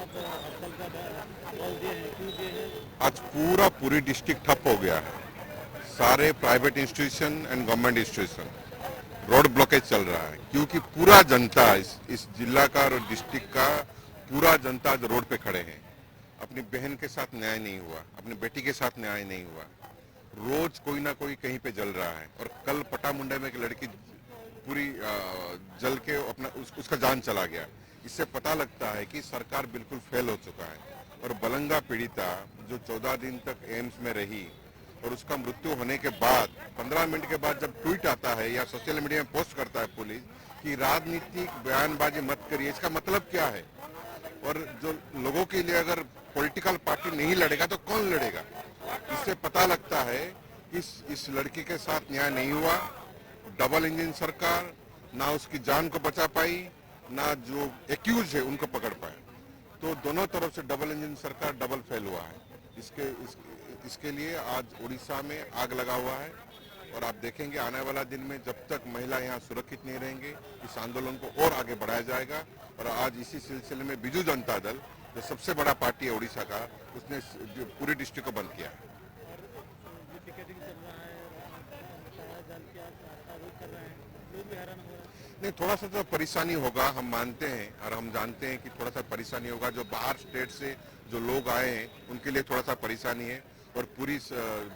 आप हड़ताल का बोल दिए हैं, क्यों दिए हैं? आज पूरी डिस्ट्रिक्ट ठप हो गया है। सारे private institution and government institution road blockage चल रहा है, क्योंकि पूरा जनता इस जिला का और डिस्ट्रिक्ट का पूरा जनता आज रोड पे खड़े हैं। अपनी बहन के साथ न्याय नहीं हुआ, अपनी बेटी के साथ न्याय नहीं हुआ। रोज कोई ना कोई कहीं पे जल रहा है, और कल पटामुंडा में एक लड़की पूरी जल के अपना उसका जान चला गया। इससे पता लगता है कि सरकार बिल्कुल फेल हो चुका है। और बलंगा पीड़िता जो 14 दिन तक एम्स में रही और उसका मृत्यु होने के बाद 15 मिनट के बाद जब ट्वीट आता है या सोशल मीडिया में पोस्ट करता है पुलिस कि राजनीतिक बयानबाजी मत करिए, इसका मतलब क्या है? और जो लोगों के लिए अगर पॉलिटिकल पार्टी नहीं लड़ेगा तो कौन लड़ेगा? इससे पता लगता है कि इस लड़की के साथ न्याय नहीं हुआ। डबल इंजन सरकार ना उसकी जान को बचा पाई, ना जो एक्यूज है उनको पकड़ पाए। तो दोनों तरफ से डबल इंजन सरकार डबल फेल हुआ है। इसके लिए आज उड़ीसा में आग लगा हुआ है, और आप देखेंगे आने वाला दिन में जब तक महिला यहाँ सुरक्षित नहीं रहेंगे, इस आंदोलन को और आगे बढ़ाया जाएगा। और आज इसी सिलसिले में बिजू जनता दल, जो सबसे बड़ा पार्टी है उड़ीसा का, उसने पूरी डिस्ट्रिक्ट को बंद किया है। ये टिकटिंग चल रहा है, बताया जान के आप रोज कर रहे हैं, लोग भी हैरान हो रहे हैं। नहीं, थोड़ा सा तो परेशानी होगा, हम मानते हैं और हम जानते हैं कि थोड़ा सा परेशानी होगा। जो बाहर स्टेट से जो लोग आए हैं उनके लिए थोड़ा सा परेशानी है। और पूरी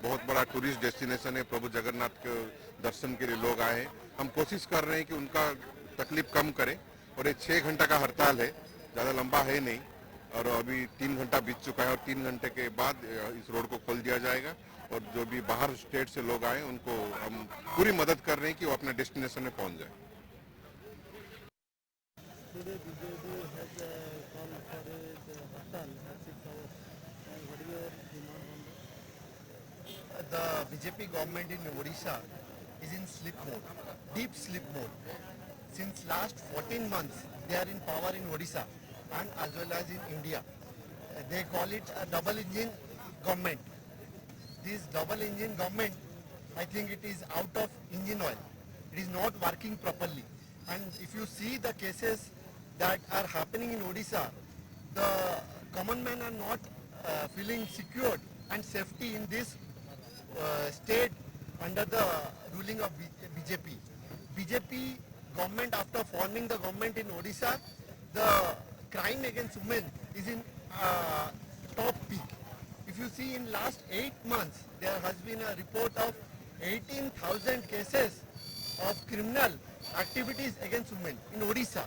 बहुत बड़ा टूरिस्ट डेस्टिनेशन है, प्रभु जगन्नाथ के दर्शन के लिए लोग आए हैं। हम कोशिश कर रहे हैं कि उनका तकलीफ कम करें। और ये 6 घंटा का हड़ताल है, ज़्यादा लंबा है नहीं। और अभी 3 घंटा बीत चुका है, और 3 घंटे के बाद इस रोड को खोल दिया जाएगा। और जो भी बाहर स्टेट से लोग आए उनको हम पूरी मदद कर रहे हैं कि वो अपने डेस्टिनेशन में पहुंच जाए। Today BJP has called for a hurtal at 6 hours. What is your demand on that? The BJP government in Odisha is in sleep mode, deep sleep mode. Since last 14 months, they are in power in Odisha and as well as in India. They call it a double engine government. This double engine government, I think it is out of engine oil. It is not working properly. And if you see the cases that are happening in Odisha, the common men are not feeling secured and safety in this state under the ruling of BJP. BJP government, after forming the government in Odisha, the crime against women is in top peak. If you see in last 8 months, there has been a report of 18,000 cases of criminal activities against women in Odisha.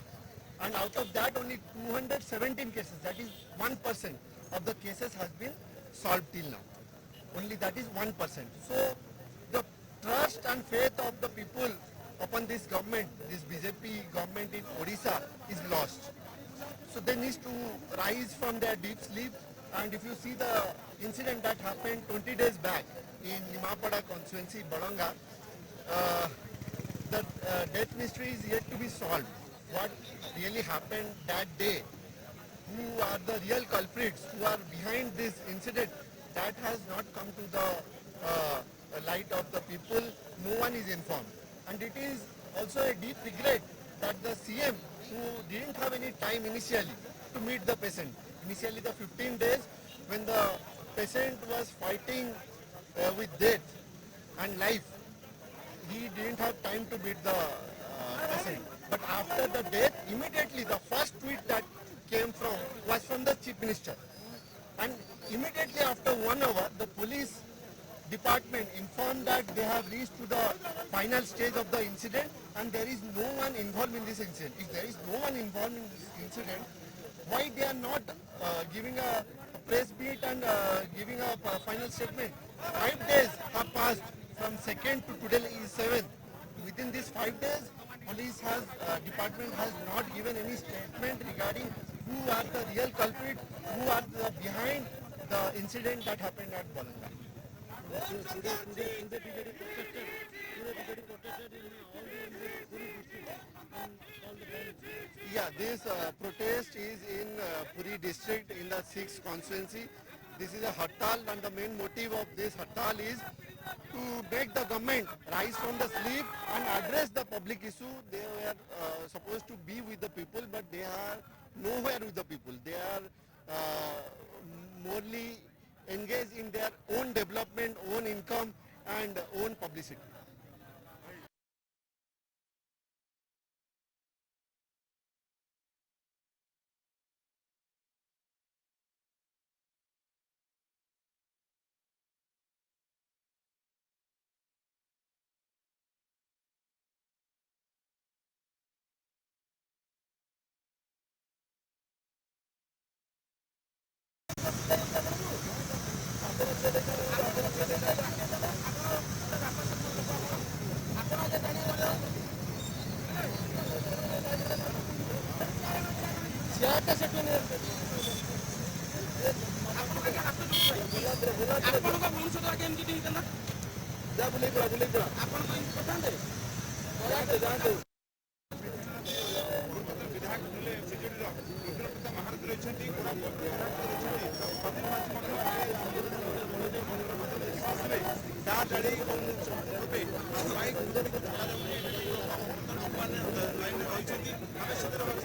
And out of that, only 217 cases, that is 1% of the cases has been solved till now. Only that is 1%. So the trust and faith of the people upon this government, this BJP government in Odisha is lost. So they need to rise from their deep sleep. And if you see the incident that happened 20 days back in Nimapada constituency, Balanga, the death mystery is yet to be solved. What really happened that day, who are the real culprits, who are behind this incident, that has not come to the light of the people. No one is informed. And it is also a deep regret that the CM, who didn't have any time initially to meet the patient, initially the 15 days when the patient was fighting with death and life, he didn't have time to meet the patient. But after the death, immediately the first tweet that came from was from the Chief Minister. And immediately after 1 hour, the police department informed that they have reached to the final stage of the incident and there is no one involved in this incident. If there is no one involved in this incident, why they are not giving a press beat and giving a final statement? 5 days have passed from 2nd to today is 7th. Within these 5 days, police department has not given any statement regarding who are the real culprit, who are behind the incident that happened at Balanga. Today BJP protested. Today BJP protested in all the Puri district and all the banks. Yeah, this protest is in Puri district in the 6th constituency. This is a hartal and the main motive of this hartal is to make the government rise from the sleep and address the public issue. They were supposed to be with the people, but they are nowhere with the people. They are morely engage in their own development, own income and own publicity. ଆପଣଙ୍କ ମଣିଷଟା କେମିତି ହେଇଥିଲା ଯା ବୁଲେଇ ପଡ଼ା ଆପଣଙ୍କ important ଯାଆନ୍ତୁ ଯାଆନ୍ତୁ ବିଧାୟକ ଥିଲେ ବିଜେଡିର ରୁଦ୍ରପ୍ରତାପ ମହାରଥୀ ରହିଛନ୍ତି ରହିଛନ୍ତି